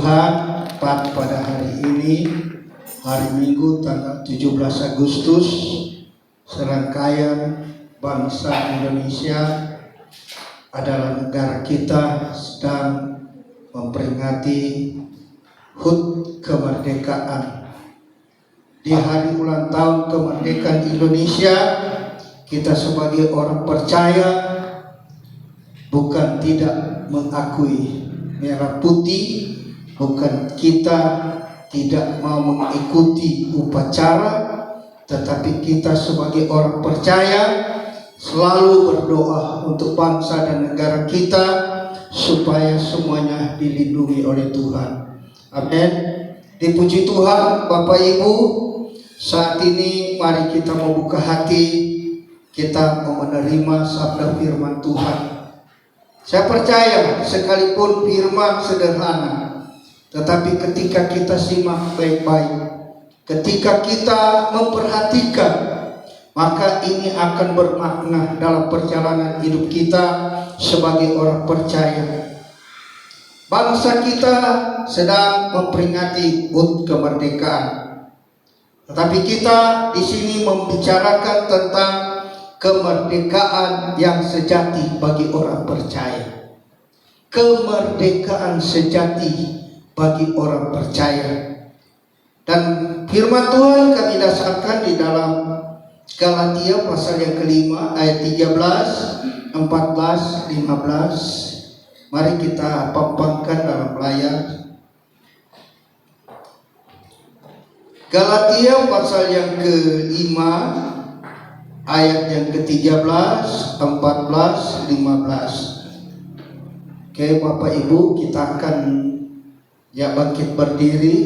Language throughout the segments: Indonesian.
Tuhan, pada hari ini, hari Minggu tanggal 17 Agustus, serangkaian bangsa Indonesia adalah negara kita sedang memperingati HUT kemerdekaan. Di hari ulang tahun kemerdekaan Indonesia, kita sebagai orang percaya bukan tidak mengakui merah putih, bukan kita tidak mau mengikuti upacara, tetapi kita sebagai orang percaya selalu berdoa untuk bangsa dan negara kita supaya semuanya dilindungi oleh Tuhan. Amin. Dipuji Tuhan. Bapak Ibu, saat ini mari kita membuka hati, kita mau menerima sabda firman Tuhan. Saya percaya sekalipun firman sederhana, tetapi ketika kita simak baik-baik, ketika kita memperhatikan, maka ini akan bermakna dalam perjalanan hidup kita sebagai orang percaya. Bangsa kita sedang memperingati HUT kemerdekaan, tetapi kita di sini membicarakan tentang kemerdekaan yang sejati bagi orang percaya. Kemerdekaan sejati bagi orang percaya. Dan firman Tuhan kami dasarkan di dalam Galatia pasal yang kelima ayat 13, 14, 15. Mari kita pampangkan dalam layar. Galatia pasal yang kelima ayat yang ke-13, 14, 15. Oke, Bapak Ibu, kita akan bangkit berdiri.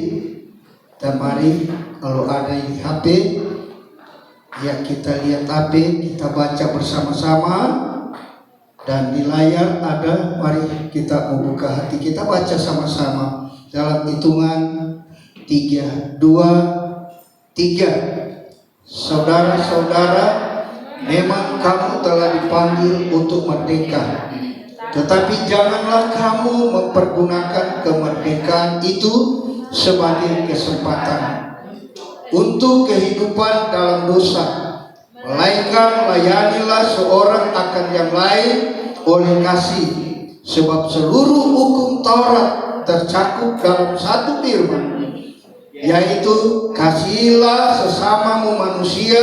Dan mari kalau ada di HP, kita lihat HP, kita baca bersama-sama. Dan di layar ada, mari kita membuka hati, kita baca sama-sama dalam hitungan 3, 2, 3. Saudara-saudara, memang kamu telah dipanggil untuk merdeka, tetapi janganlah kamu mempergunakan kemerdekaan itu sebagai kesempatan untuk kehidupan dalam dosa, melainkan layanilah seorang akan yang lain oleh kasih, sebab seluruh hukum Taurat tercakup dalam satu firman, yaitu kasihilah sesamamu manusia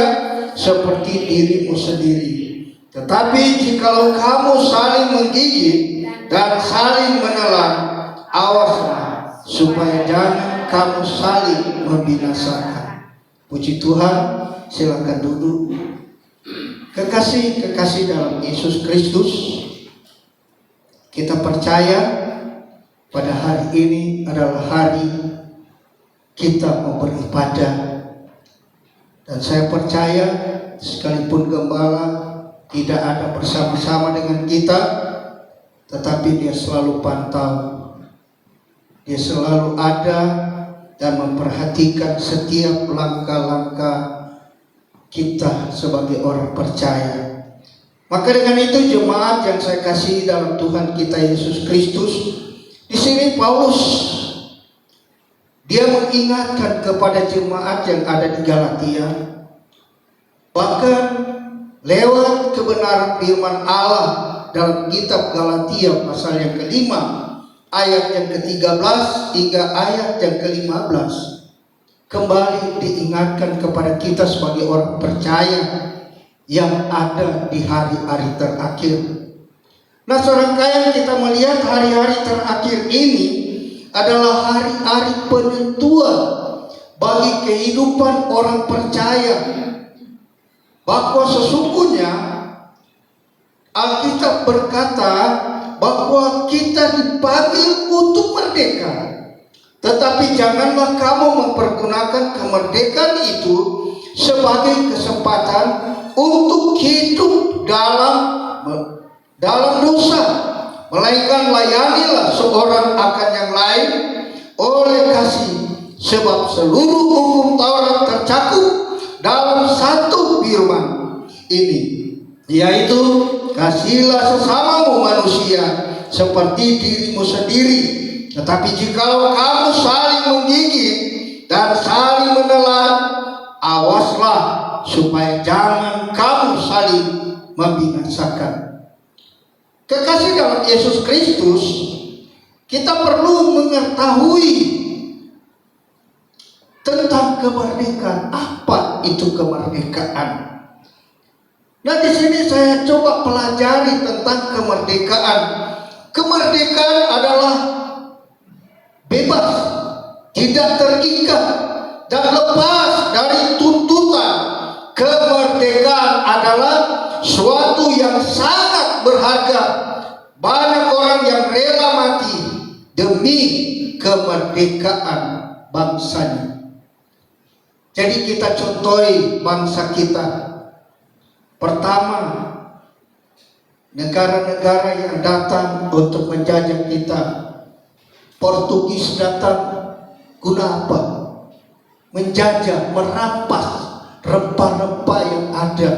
seperti dirimu sendiri. Tetapi jikalau kamu saling menggigit dan saling menelan, awaslah supaya jangan kamu saling membinasakan. Puji Tuhan. Silakan duduk. Kekasih dalam Yesus Kristus, kita percaya pada hari ini adalah hari kita mau beribadah. Dan saya percaya sekalipun gembala tidak ada bersama-sama dengan kita, tetapi dia selalu pantau, dia selalu ada dan memperhatikan setiap langkah-langkah kita sebagai orang percaya. Maka dengan itu jemaat yang saya kasih dalam Tuhan kita Yesus Kristus, di sini Paulus dia mengingatkan kepada jemaat yang ada di Galatia, bahkan lewat kebenaran firman Allah dalam kitab Galatia pasal yang kelima ayat yang ke-13 hingga ayat yang ke-15, kembali diingatkan kepada kita sebagai orang percaya yang ada di hari-hari terakhir. Nah, serangkaian kita melihat hari-hari terakhir ini adalah hari-hari penentuan bagi kehidupan orang percaya, bahwa sesungguhnya Alkitab berkata bahwa kita dipanggil untuk merdeka, tetapi janganlah kamu mempergunakan kemerdekaan itu sebagai kesempatan untuk hidup dalam dosa, melainkan layanilah seorang akan yang lain oleh kasih, sebab seluruh hukum Taurat tercakup dalam satu firman ini, yaitu kasihilah sesamamu manusia seperti dirimu sendiri. Tetapi jikalau kamu saling menggigit dan saling menelan, awaslah supaya jangan kamu saling membinasakan. Kekasih dalam Yesus Kristus, kita perlu mengetahui tentang kemerdekaan. Apa itu kemerdekaan? Nah, di sini saya coba pelajari tentang kemerdekaan. Kemerdekaan adalah bebas, tidak terikat, dan lepas dari tuntutan. Kemerdekaan adalah suatu yang sangat berharga. Banyak orang yang rela mati demi kemerdekaan bangsanya. Jadi kita contohi bangsa kita. Pertama, negara-negara yang datang untuk menjajah kita. Portugis datang guna apa? Menjajah, merampas rempah-rempah yang ada.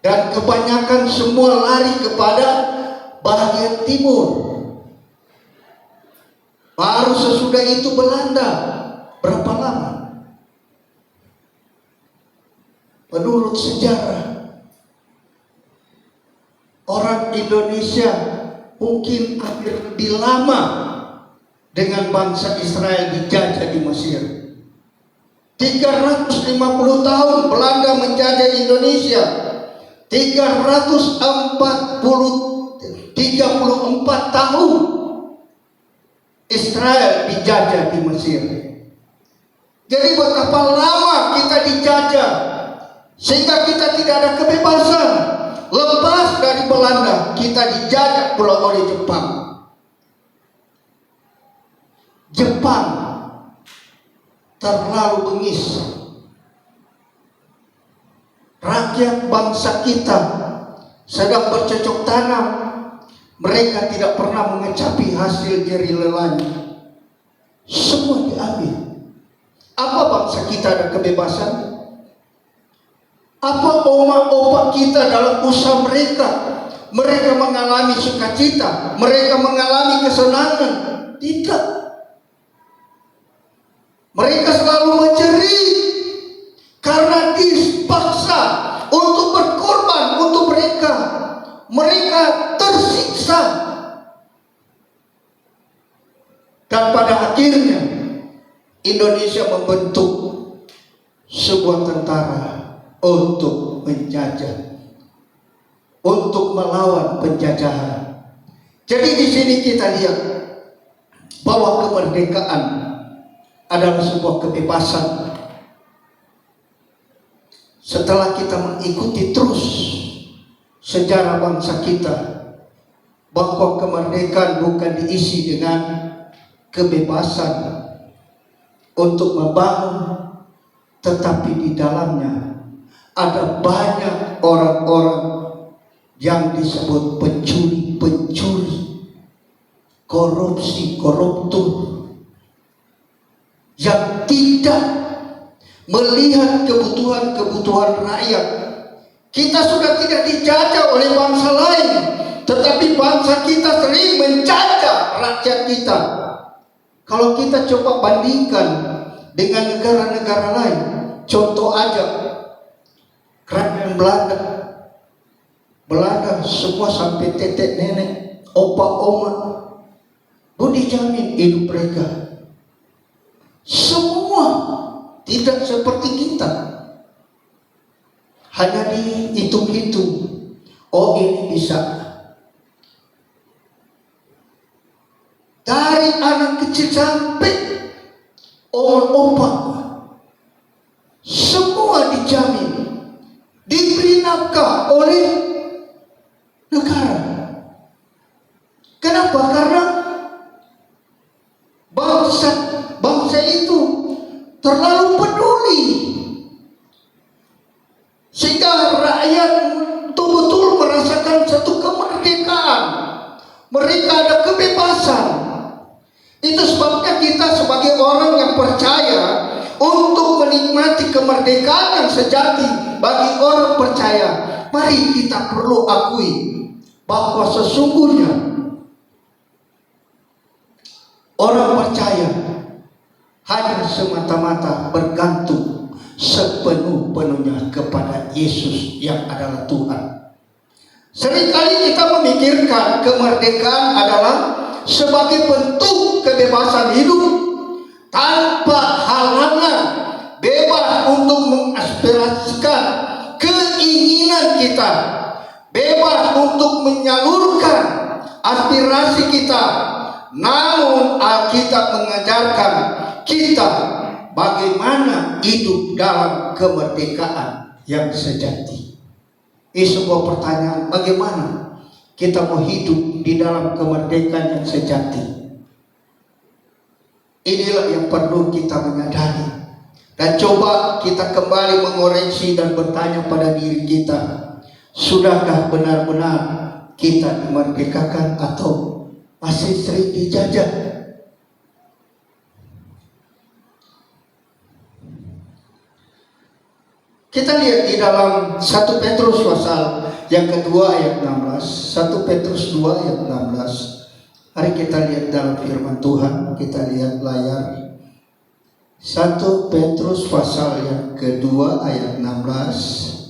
Dan kebanyakan semua lari kepada bagian timur. Baru sesudah itu Belanda. Berapa lama? Menurut sejarah, orang Indonesia mungkin hampir lebih lama dengan bangsa Israel dijajah di Mesir. 350 tahun Belanda menjajah Indonesia. 34 tahun Israel dijajah di Mesir. Jadi betapa lama kita dijajah, sehingga kita tidak ada kebebasan. Lepas dari Belanda, kita dijajah pula oleh Jepang. Jepang terlalu bengis. Rakyat bangsa kita sedang bercocok tanam, mereka tidak pernah mengecapi hasil jerih lelahnya. Semua diambil. Apa bangsa kita ada kebebasan? Apa omak-omak kita dalam usaha mereka? Mereka mengalami sukacita, mereka mengalami kesenangan? Tidak. Mereka selalu menjerit karena dipaksa untuk berkorban untuk mereka. Mereka tersiksa. Dan pada akhirnya Indonesia membentuk sebuah tentara untuk menjajah, untuk melawan penjajahan. Jadi di sini kita lihat bahwa kemerdekaan adalah sebuah kebebasan. Setelah kita mengikuti terus sejarah bangsa kita, bahwa kemerdekaan bukan diisi dengan kebebasan untuk membangun, tetapi di dalamnya ada banyak orang-orang yang disebut pencuri-pencuri, koruptor, yang tidak melihat kebutuhan rakyat. Kita sudah tidak dijajah oleh bangsa lain, tetapi bangsa kita sering menjajah rakyat kita. Kalau kita coba bandingkan dengan negara-negara lain, contoh aja kerajaan Belanda semua sampai tetek nenek, opa oma, dijamin hidup mereka. Semua tidak seperti kita, hanya dihitung-hitung. Oh, ini bisa. Dari anak kecil sampai oma-opa, semua dijamin, diberi nafkah oleh negara. Kenapa? Karena bangsa itu terlalu peduli, sehingga rakyat betul-betul merasakan satu kemerdekaan. Mereka ada kebebasan. Itu sebabnya kita sebagai orang yang percaya, untuk menikmati kemerdekaan yang sejati bagi orang percaya, mari kita perlu akui bahwa sesungguhnya Orang percaya hanya semata-mata bergantung sepenuh-penuhnya kepada Yesus yang adalah Tuhan. Seringkali kita memikirkan kemerdekaan adalah sebagai bentuk kebebasan hidup tanpa halangan, bebas untuk mengaspirasikan keinginan kita, bebas untuk menyalurkan aspirasi kita. Namun Alkitab mengajarkan kita bagaimana hidup dalam kemerdekaan yang sejati. Ini sebuah pertanyaan, bagaimana kita mau hidup di dalam kemerdekaan yang sejati? Inilah yang perlu kita menyadari. Dan coba kita kembali mengoreksi dan bertanya pada diri kita, sudahkah benar-benar kita dimerdekakan atau masih sering dijajah? Kita lihat di dalam 1 Petrus pasal yang kedua ayat 16. 1 Petrus 2 ayat 16. Mari kita lihat dalam firman Tuhan. Kita lihat layar 1 Petrus pasal yang kedua ayat 16.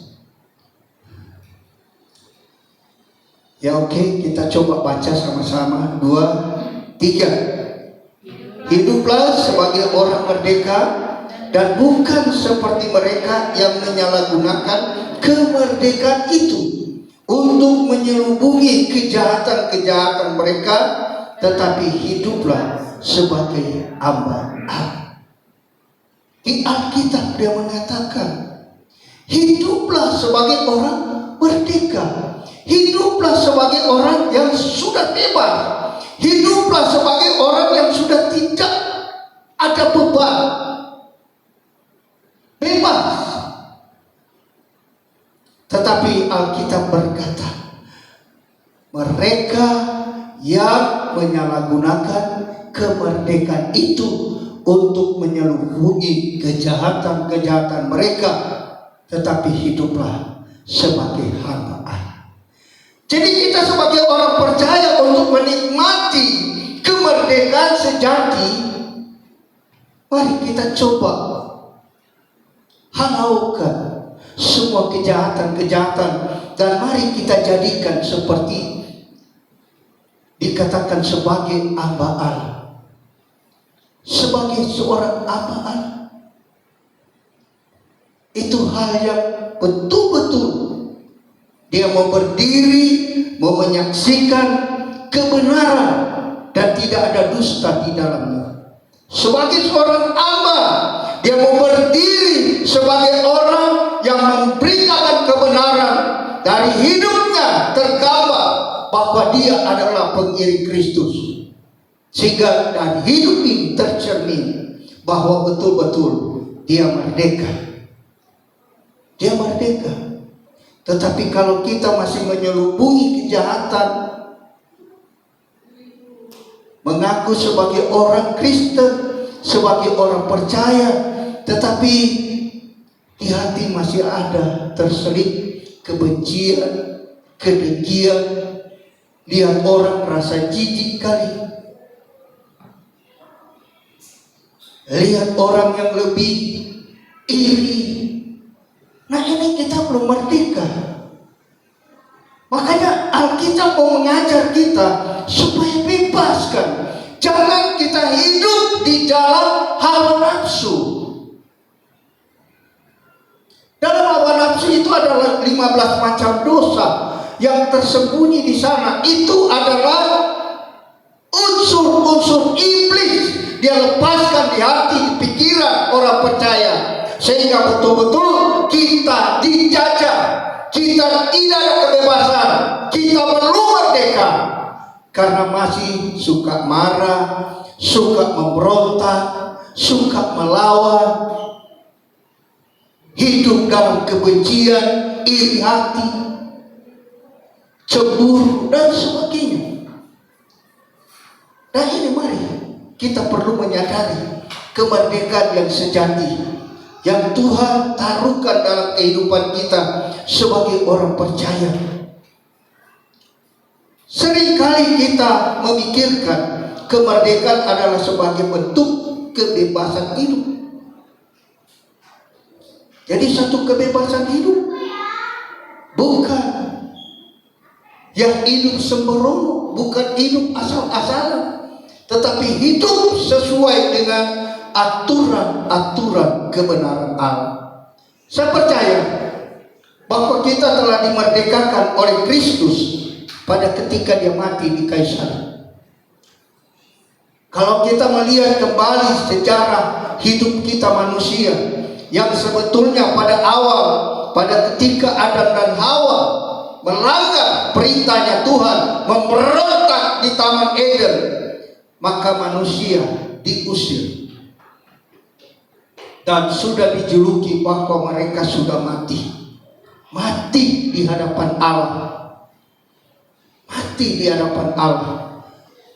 Ya oke, kita coba baca sama-sama. 2, 3. Hiduplah sebagai orang merdeka dan bukan seperti mereka yang menyalahgunakan kemerdekaan itu untuk menyelubungi kejahatan-kejahatan mereka, tetapi hiduplah sebagai hamba Allah. Di Alkitab dia mengatakan, hiduplah sebagai orang merdeka. Hiduplah sebagai orang yang sudah bebas. Hiduplah sebagai orang yang sudah tidak ada beban. Bebas. Tetapi Alkitab berkata, mereka yang menyalahgunakan kemerdekaan itu untuk menyelubungi kejahatan-kejahatan mereka, tetapi hiduplah sebagai hamba Allah. Jadi kita sebagai orang percaya untuk menikmati kemerdekaan sejati, mari kita coba halaukan semua kejahatan-kejahatan dan mari kita jadikan seperti dikatakan sebagai hamba Allah. Sebagai seorang hamba Allah, itu hal yang betul-betul dia mau berdiri, mau menyaksikan kebenaran dan tidak ada dusta di dalamnya. Sebagai seorang hamba, dia mau berdiri sebagai orang yang memberitakan kebenaran. Dari hidupnya tergambar bahwa dia adalah pengiring Kristus. Sehingga dari hidup ini tercermin bahwa betul-betul dia merdeka. Dia merdeka. Tetapi kalau kita masih menyelubungi kejahatan, mengaku sebagai orang Kristen, sebagai orang percaya, tetapi di hati masih ada terselip kebencian, kedengkian, lihat orang rasa jijik kali, lihat orang yang lebih iri. Nah ini kita belum merdeka. Makanya Alkitab mau mengajar kita supaya bebaskan. Jangan kita hidup di dalam hawa nafsu. Dalam hawa nafsu itu adalah 15 macam dosa yang tersembunyi di sana. Itu adalah unsur-unsur iblis. Dia lepaskan di hati, di pikiran orang percaya. Sehingga betul-betul kita dijajah, kita tidak ada kebebasan, kita belum merdeka karena masih suka marah, suka memberontak, suka melawan, hidup dalam kebencian, iri hati, cemburu dan sebagainya. Dan ini mari kita perlu menyadari kemerdekaan yang sejati yang Tuhan taruhkan dalam kehidupan kita sebagai orang percaya. Seringkali kita memikirkan kemerdekaan adalah sebagai bentuk kebebasan hidup. Jadi satu kebebasan hidup, bukan yang hidup sembrono, bukan hidup asal-asalan, tetapi hidup sesuai dengan aturan-aturan kebenaran Allah. Saya percaya bahwa kita telah dimerdekakan oleh Kristus pada ketika dia mati di kayu salib. Kalau kita melihat kembali sejarah hidup kita manusia, yang sebetulnya pada awal, pada ketika Adam dan Hawa melanggar perintahnya Tuhan, memberontak di Taman Eden, maka manusia diusir dan sudah dijuluki bahwa mereka sudah mati di hadapan Allah, mati di hadapan Allah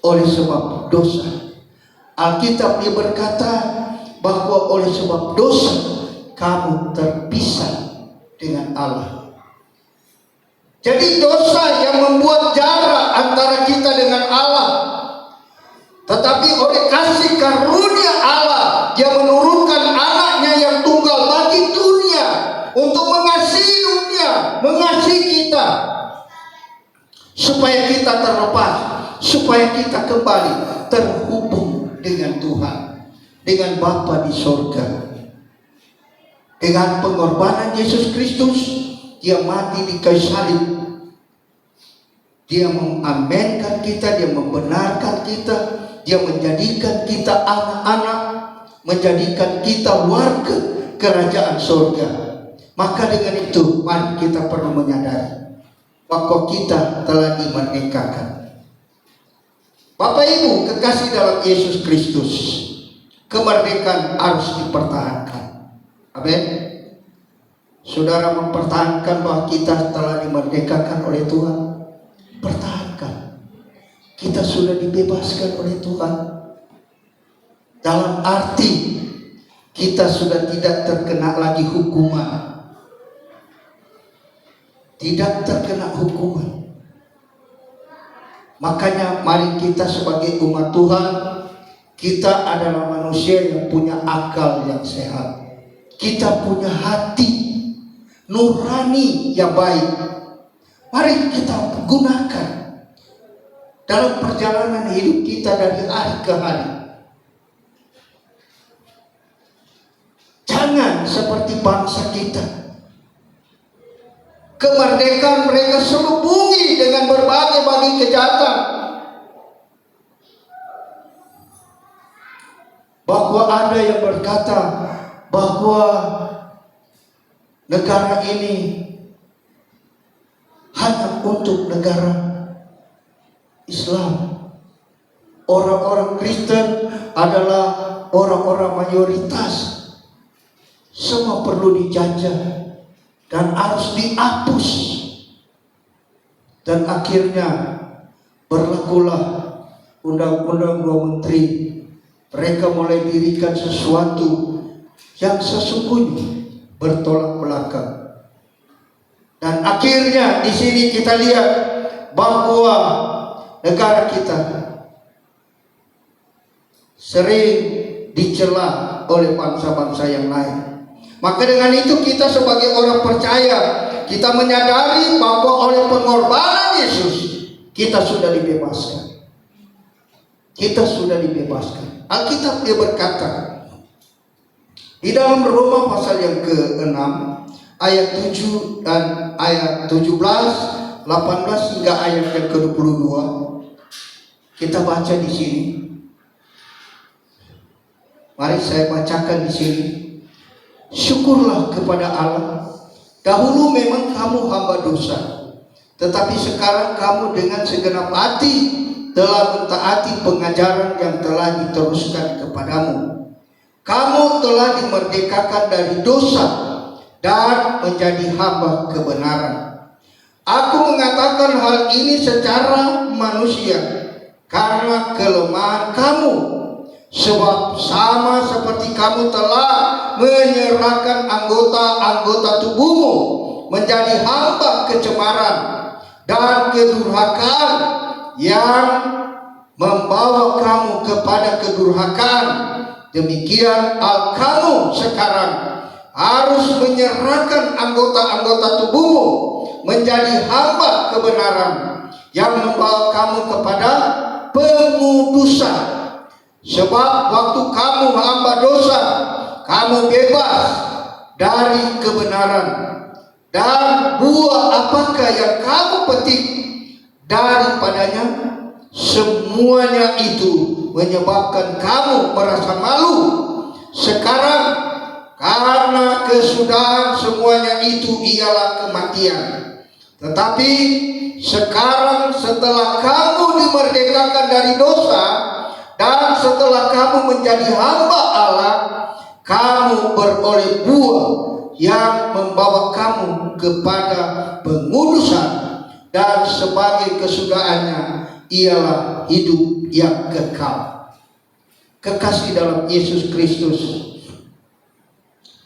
oleh sebab dosa. Alkitab dia berkata bahwa oleh sebab dosa kamu terpisah dengan Allah. Jadi dosa yang membuat jarak antara kita dengan Allah. Tetapi oleh kasih karunia Allah, dia menurunkan anaknya yang tunggal bagi dunia, untuk mengasihi dunia, mengasihi kita, supaya kita terlepas, supaya kita kembali terhubung dengan Tuhan, dengan Bapa di sorga. Dengan pengorbanan Yesus Kristus, dia mati di kayu salib. Dia mengamankan kita, dia membenarkan kita, dia menjadikan kita anak-anak, menjadikan kita warga kerajaan sorga. Maka dengan itu, mari kita perlu menyadari bahwa kita telah dimerdekakan. Bapak Ibu kekasih dalam Yesus Kristus, kemerdekaan harus dipertahankan. Amin. Saudara mempertahankan bahwa kita telah dimerdekakan oleh Tuhan. Pertahankan. Kita sudah dibebaskan oleh Tuhan. Dalam arti kita sudah tidak terkena lagi hukuman. Tidak terkena hukuman. Makanya mari kita sebagai umat Tuhan, kita adalah manusia yang punya akal yang sehat. Kita punya hati nurani yang baik. Mari kita gunakan dalam perjalanan hidup kita dari hari ke hari. Jangan seperti bangsa kita. Kemerdekaan mereka selubungi dengan berbagai kejahatan. Bahwa ada yang berkata bahwa negara ini hanya untuk negara Islam. Orang-orang Kristen adalah orang-orang mayoritas. Semua perlu dijajah dan harus dihapus. Dan akhirnya berlakulah Undang-Undang 2 Menteri. Mereka mulai dirikan sesuatu yang sesungguhnya bertolak belakang. Dan akhirnya di sini kita lihat bahwa negara kita sering dicela oleh bangsa-bangsa yang lain. Maka dengan itu kita sebagai orang percaya, kita menyadari bahwa oleh pengorbanan Yesus kita sudah dibebaskan. Kita sudah dibebaskan. Alkitab dia berkata di dalam Roma pasal yang ke-6 ayat 7 dan ayat 17, 18 hingga ayat yang ke-22. Kita baca di sini. Mari saya bacakan di sini. Syukurlah kepada Allah. Dahulu memang kamu hamba dosa, tetapi sekarang kamu dengan segenap hati telah mentaati pengajaran yang telah diteruskan kepadamu. Kamu telah dimerdekakan dari dosa dan menjadi hamba kebenaran. Aku mengatakan hal ini secara manusia karena kelemahan kamu. Sebab sama seperti kamu telah menyerahkan anggota-anggota tubuhmu menjadi hamba kecemaran dan kedurhakaan yang membawa kamu kepada kedurhakaan, demikian kamu sekarang harus menyerahkan anggota-anggota tubuhmu menjadi hamba kebenaran yang membawa kamu kepada pengudusan. Sebab waktu kamu hamba dosa, kamu bebas dari kebenaran. Dan buah apakah yang kamu petik daripadanya? Semuanya itu menyebabkan kamu merasa malu. Sekarang karena kesudahan semuanya itu ialah kematian. Tetapi sekarang setelah kamu dimerdekakan dari dosa dan setelah kamu menjadi hamba Allah, kamu beroleh buah yang membawa kamu kepada pengudusan, dan sebagai kesudahannya ialah hidup yang kekal. Kekasih dalam Yesus Kristus,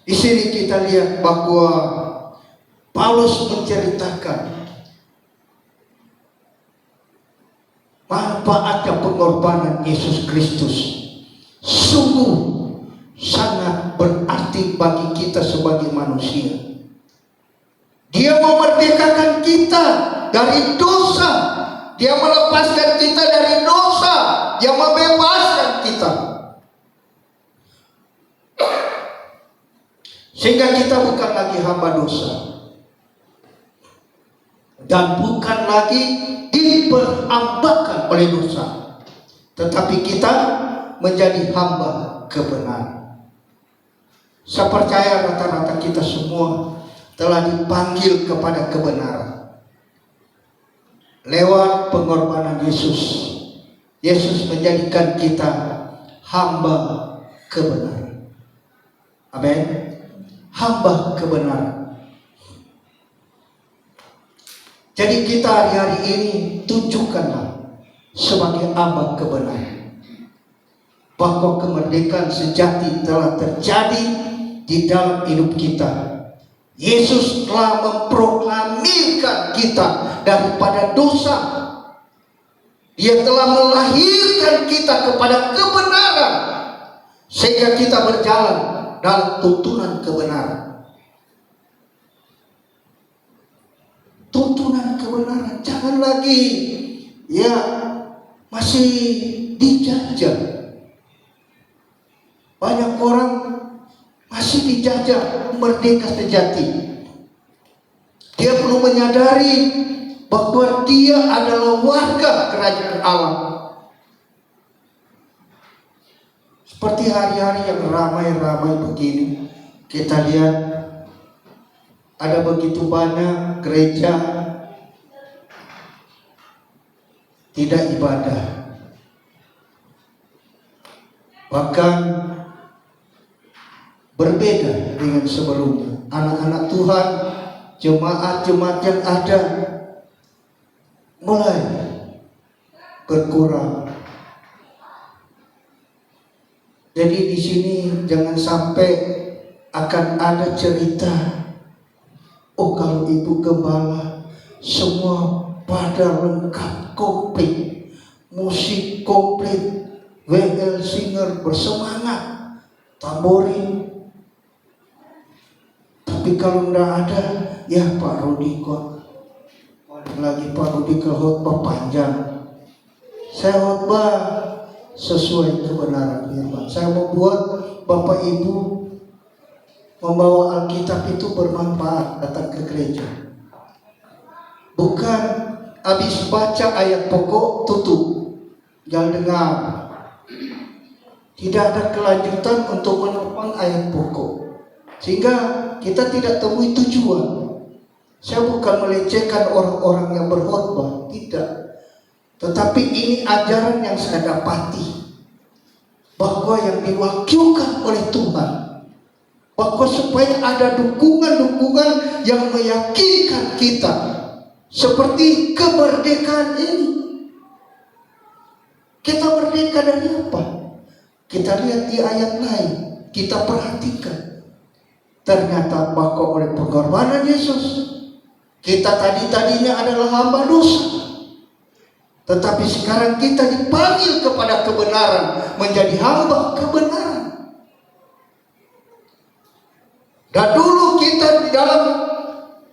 di sini kita lihat bahwa Paulus menceritakan manfaatnya pengorbanan Yesus Kristus. Sungguh sangat berarti bagi kita sebagai manusia. Dia memerdekakan kita dari dosa. Dia melepaskan kita dari dosa. Dia membebaskan kita. Sehingga kita bukan lagi hamba dosa. Dan bukan lagi diperhambakan oleh dosa. Tetapi kita menjadi hamba kebenaran. Saya percaya rata-rata kita semua telah dipanggil kepada kebenaran lewat pengorbanan Yesus. Yesus menjadikan kita hamba kebenaran. Amin. Hamba kebenaran. Jadi kita hari-hari ini tunjukkanlah sebagai hamba kebenaran bahwa kemerdekaan sejati telah terjadi di dalam hidup kita. Yesus telah memproklamirkan kita daripada dosa. Dia telah melahirkan kita kepada kebenaran, sehingga kita berjalan dalam tuntunan kebenaran. Tuntunan kebenaran, jangan lagi masih dijajah. Banyak orang masih dijajah merdeka sejati. Dia perlu menyadari bahwa dia adalah warga kerajaan Allah. Seperti hari-hari yang ramai-ramai begini, kita lihat ada begitu banyak gereja tidak ibadah. Bahkan berbeda dengan sebelumnya. Anak-anak Tuhan, jemaat-jemaat yang ada mulai berkurang. Jadi di sini jangan sampai akan ada cerita, oh kalau ibu gembala semua pada lengkap komplit, musik komplit, WL singer bersemangat, tamborin. Tapi kalau enggak ada, ya Pak Rudi kok lagi Pak Rudi ke khotbah panjang. Saya khotbah sesuai kebenaran firman. Saya membuat Bapak Ibu membawa Alkitab itu bermanfaat datang ke gereja. Bukan habis baca ayat pokok tutup, jangan dengar. Tidak ada kelanjutan untuk menopang ayat pokok, sehingga kita tidak temui tujuan. Saya bukan melecehkan orang-orang yang berkhotbah, tidak. Tetapi ini ajaran yang saya dapati, bahwa yang diwakilkan oleh Tuhan, bahwa supaya ada dukungan-dukungan yang meyakinkan kita, seperti kemerdekaan ini. Kita merdeka dari apa? Kita lihat di ayat lain, kita perhatikan. Ternyata bahwa oleh pengorbanan Yesus, kita tadinya adalah hamba dosa. Tetapi sekarang kita dipanggil kepada kebenaran, menjadi hamba kebenaran. Dan dulu kita di dalam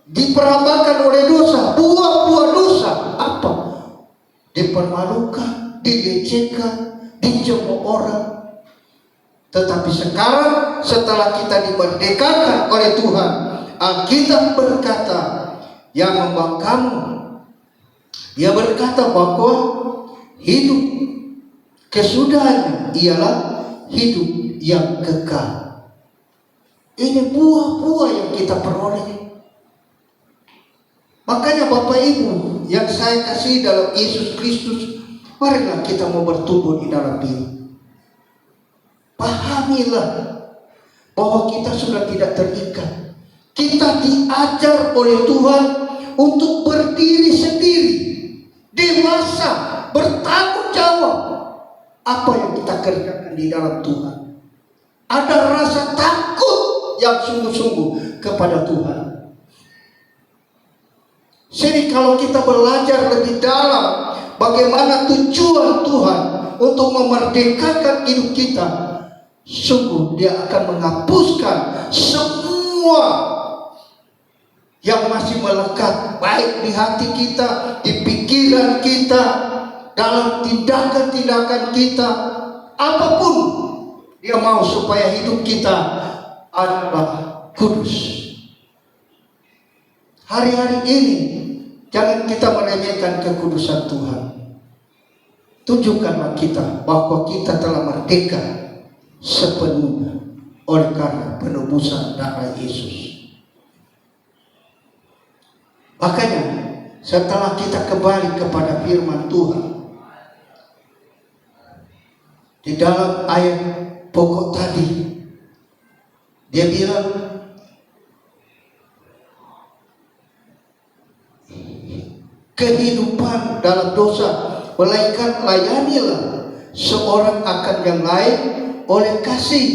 diperhambakan oleh dosa, buah-buah dosa. Apa? Dipermalukan, dilecehkan, dicemooh orang. Tetapi sekarang setelah kita dimerdekakan oleh Tuhan, Alkitab berkata, yang membawa kamu, dia berkata bahwa hidup kesudahannya ialah hidup yang kekal. Ini buah-buah yang kita peroleh. Makanya Bapak Ibu yang saya kasih dalam Yesus Kristus, marilah kita mau bertumbuh di dalam diri. Pahamilah bahwa kita sudah tidak terikat. Kita diajar oleh Tuhan untuk berdiri sendiri, dewasa, bertanggung jawab apa yang kita kerjakan di dalam Tuhan. Ada rasa takut yang sungguh-sungguh kepada Tuhan. Jadi kalau kita belajar lebih dalam bagaimana tujuan Tuhan untuk memerdekakan hidup kita, sungguh Dia akan menghapuskan semua yang masih melekat, baik di hati kita, di pikiran kita, dalam tindakan-tindakan kita, apapun Dia mau supaya hidup kita adalah kudus. Hari-hari ini jangan kita meremehkan kekudusan Tuhan. Tunjukkanlah kita bahwa kita telah merdeka sepenuhnya oleh karena penebusan darah Yesus. Makanya setelah kita kembali kepada firman Tuhan, di dalam ayat pokok tadi dia bilang, kehidupan dalam dosa, melainkan layanilah seorang akan yang lain oleh kasih,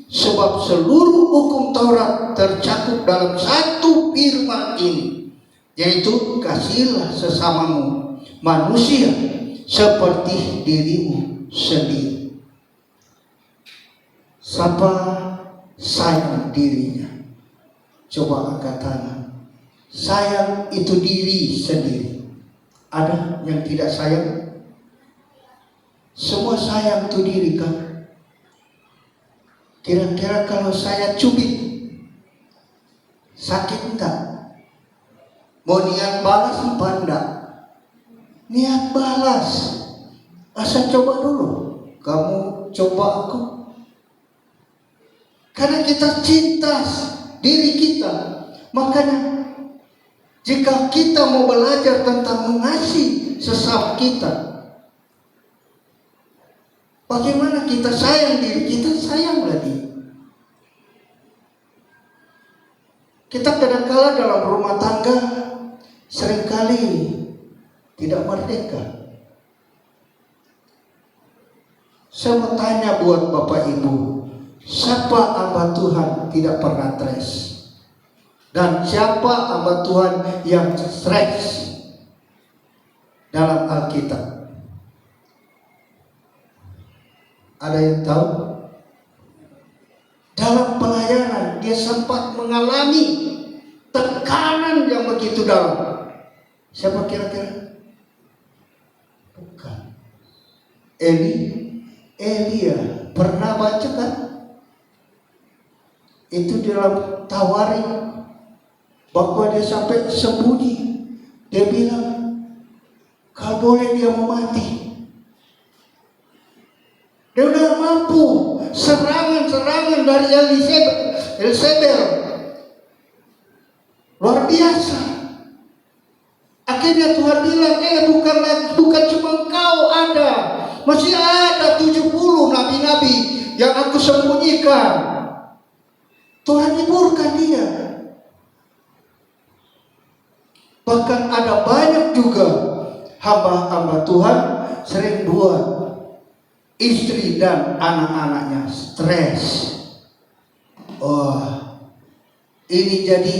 sebab seluruh hukum Taurat tercakup dalam satu firman ini, yaitu kasihilah sesamamu manusia seperti dirimu sendiri. Siapa sayang dirinya? Coba angkat tangan. Sayang itu diri sendiri. Ada yang tidak sayang? Semua sayang itu diri kan? Kira-kira kalau saya cubit, sakit enggak? Mau niat balas apa enggak? Niat balas. Asal coba dulu. Kamu coba aku. Karena kita cinta diri kita. Makanya jika kita mau belajar tentang mengasihi sesama kita, bagaimana kita sayang diri kita, sayanglah dia. Kita kadang-kala dalam rumah tangga seringkali tidak merdeka. Saya mau tanya buat Bapak Ibu, siapa hamba Tuhan tidak pernah stres? Dan siapa hamba Tuhan yang stres dalam Alkitab? Ada yang tahu? Dalam pelayanan dia sempat mengalami tekanan yang begitu dalam. Siapa kira-kira? Bukan. Elia. Pernah baca kan? Itu dalam Tawarik, bahwa dia sampai sembunyi. Dia bilang, kalau boleh dia mau mati. Dia udah mampu serangan-serangan dari Elzebel luar biasa. Akhirnya Tuhan bilang, bukan cuma engkau ada, masih ada 70 nabi-nabi yang aku sembunyikan. Tuhan hiburkan dia. Bahkan ada banyak juga hamba-hamba Tuhan sering buat istri dan anak-anaknya stres. Ini jadi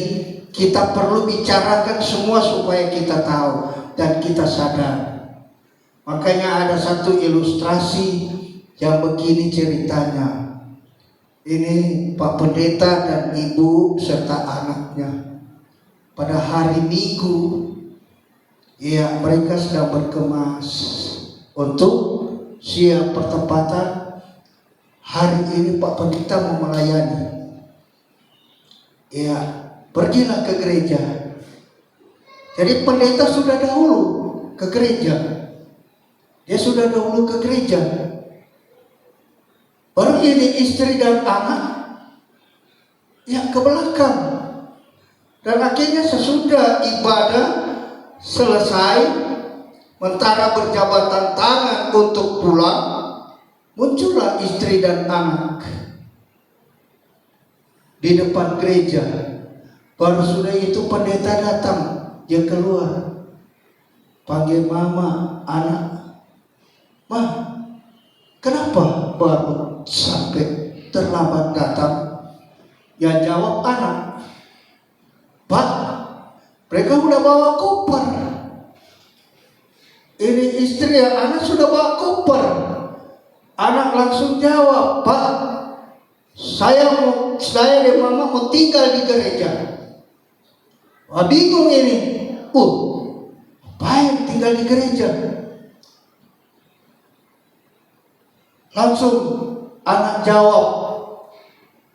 kita perlu bicarakan semua supaya kita tahu dan kita sadar Makanya ada satu ilustrasi yang begini ceritanya. Ini Pak Pendeta dan Ibu serta anaknya. Pada hari Minggu, ya mereka sedang berkemas untuk siap pertempatan. Hari ini Pak Pendeta mau melayani. Ya, pergilah ke gereja. Jadi pendeta sudah dahulu ke gereja. Dia sudah dahulu ke gereja. Baru ini istri dan anak yang ke belakang. Dan akhirnya sesudah ibadah selesai, mentara berjabatan tangan untuk pulang, muncullah istri dan anak di depan gereja. Baru sudah itu pendeta datang, dia keluar, panggil mama, anak, "Ma, kenapa baru sampai terlambat datang?" Yang jawab anak, "Pak, mereka udah bawa koper." Ini istri dan anak sudah bawa koper. Anak langsung jawab, "Pak, saya dan mama mau tinggal di gereja." Wah, bingung ini. Baik tinggal di gereja. Langsung anak jawab,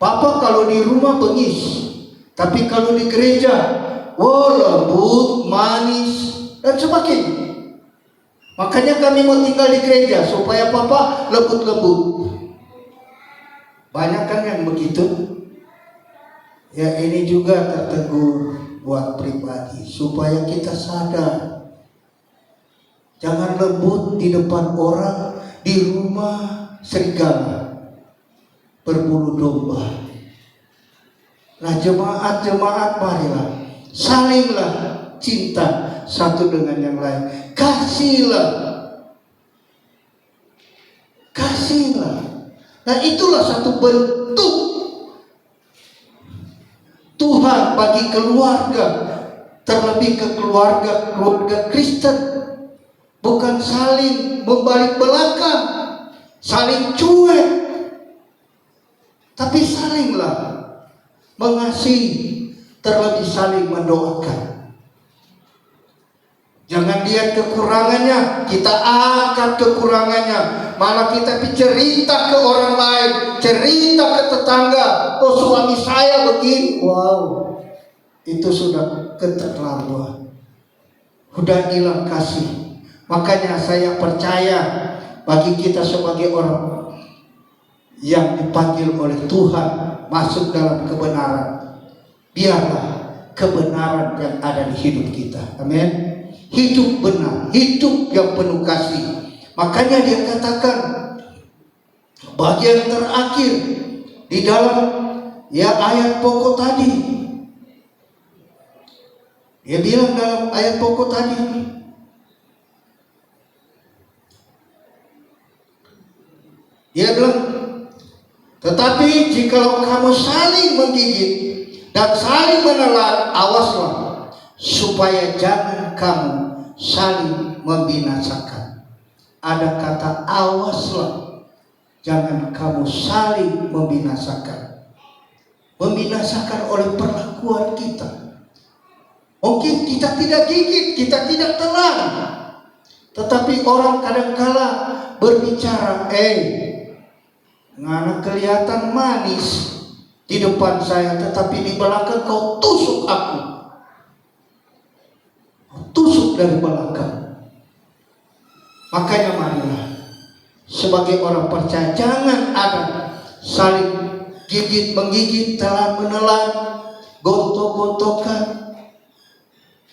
"Papa kalau di rumah bengis, tapi kalau di gereja, lembut, manis, dan sebagainya. Makanya kami mau tinggal di gereja supaya papa lembut-lembut." Banyak kan yang begitu. Ya, ini juga tertegur buat pribadi supaya kita sadar. Jangan lembut di depan orang, di rumah serigala berbulu domba. Nah, jemaat-jemaat, marilah salinglah cinta satu dengan yang lain. Kasihlah. Nah, itulah satu bentuk Tuhan bagi keluarga, terlebih ke keluarga Kristen. Bukan saling membalik belakang, saling cuek, tapi salinglah mengasihi, terlebih saling mendoakan. Jangan lihat kekurangannya, kita angkat kekurangannya, malah kita cerita ke orang lain, cerita ke tetangga, "Oh, suami saya begini." Wow, itu sudah keterlaluan, sudah hilang kasih. Makanya saya percaya bagi kita sebagai orang yang dipanggil oleh Tuhan masuk dalam kebenaran, biarlah kebenaran yang ada di hidup kita. Amin. Hidup benar, hidup yang penuh kasih. Makanya dia katakan bagian terakhir di dalam ayat pokok tadi. Dia bilang dalam ayat pokok tadi, dia bilang, "Tetapi jikalau kamu saling menggigit dan saling menelan, awaslah supaya jangan kamu saling membinasakan." Ada kata awaslah, jangan kamu saling membinasakan. Membinasakan oleh perlakuan kita. Mungkin kita tidak gigit, kita tidak telan, tetapi orang kadangkala berbicara, "Ngana kelihatan manis di depan saya, tetapi di belakang kau tusuk aku." Tusuk dari belakang. Makanya marilah sebagai orang percaya jangan ada saling gigit menggigit, telan menelan, gontok-gontokan,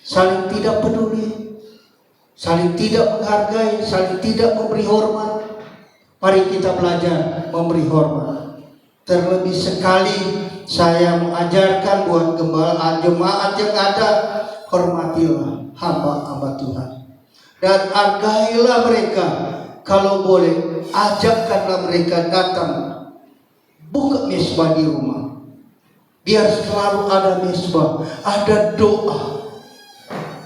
saling tidak peduli, saling tidak menghargai, saling tidak memberi hormat. Mari kita belajar memberi hormat. Terlebih sekali saya mengajarkan buat gembala jemaat yang ada, hormatilah hamba-hamba Tuhan dan hargailah mereka. Kalau boleh, ajakkanlah mereka datang, buka mesbah di rumah. Biar selalu ada mesbah, ada doa,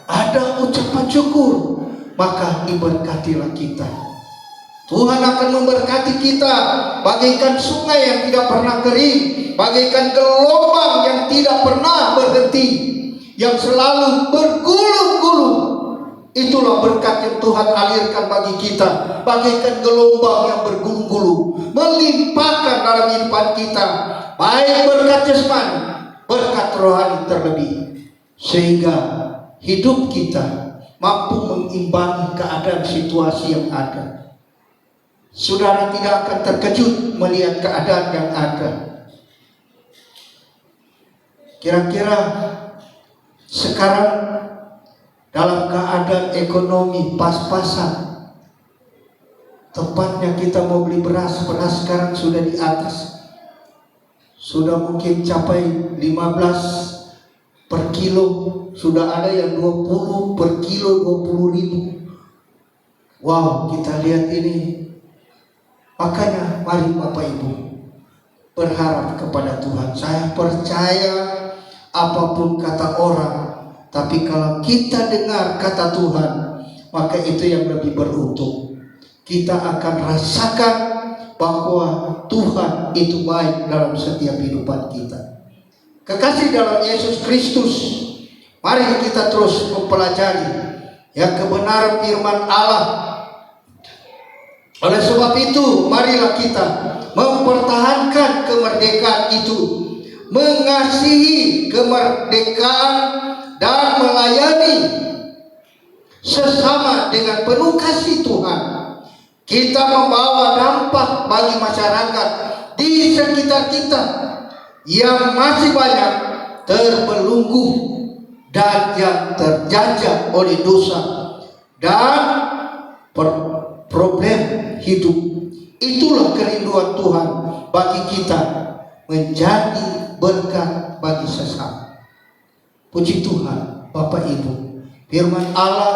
ada ucapan syukur. maka diberkatilah kita. Tuhan akan memberkati kita bagaikan sungai yang tidak pernah kering, bagaikan gelombang yang tidak pernah berhenti, yang selalu bergulung-gulung. Itulah berkat yang Tuhan alirkan bagi kita, bagaikan gelombang yang bergulung-gulung, melimpahkan dalam kehidupan kita, baik berkat jasmani, berkat rohani terlebih, sehingga hidup kita mampu mengimbangi keadaan situasi yang ada. Saudara tidak akan terkejut melihat keadaan yang ada. Kira-kira sekarang dalam keadaan ekonomi pas-pasan, tepatnya kita mau beli beras sekarang sudah di atas, sudah mungkin capai 15 per kilo, sudah ada yang 20 per kilo, 20.000. Wow, kita lihat ini. Makanya mari Bapak Ibu berharap kepada Tuhan. Saya percaya apapun kata orang, tapi kalau kita dengar kata Tuhan, maka itu yang lebih beruntung. Kita akan rasakan bahwa Tuhan itu baik dalam setiap kehidupan kita. Kekasih dalam Yesus Kristus, mari kita terus mempelajari yang kebenaran firman Allah. Oleh sebab itu, marilah kita mempertahankan kemerdekaan itu, mengasihi kemerdekaan dan melayani sesama dengan penuh kasih Tuhan. Kita membawa dampak bagi masyarakat di sekitar kita yang masih banyak terbelenggu dan yang terjajah oleh dosa dan problem hidup. Itulah kerinduan Tuhan bagi kita, menjadi berkat bagi sesama. Puji Tuhan, Bapak Ibu, firman Allah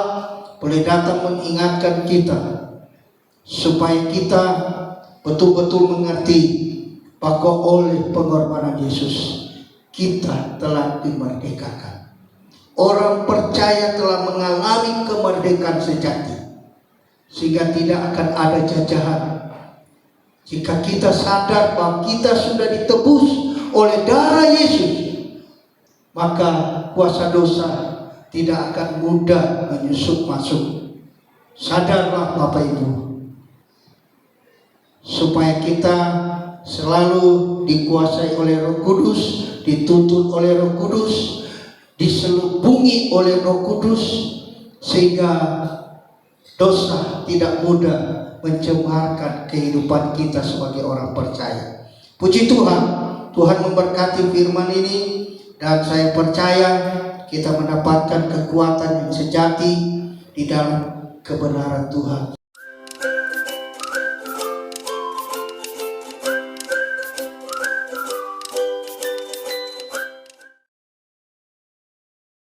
boleh datang mengingatkan kita supaya kita betul-betul mengerti bahwa oleh pengorbanan Yesus kita telah dimerdekakan. Orang percaya telah mengalami kemerdekaan sejati, sehingga tidak akan ada jajahan. Jika kita sadar bahwa kita sudah ditebus oleh darah Yesus, maka kuasa dosa tidak akan mudah menyusup masuk. Sadarlah Bapak Ibu, supaya kita selalu dikuasai oleh Roh Kudus, dituntun oleh Roh Kudus, diselubungi oleh Roh Kudus, sehingga dosa tidak mudah mencemarkan kehidupan kita sebagai orang percaya. Puji Tuhan, Tuhan memberkati firman ini, dan saya percaya kita mendapatkan kekuatan yang sejati di dalam kebenaran Tuhan.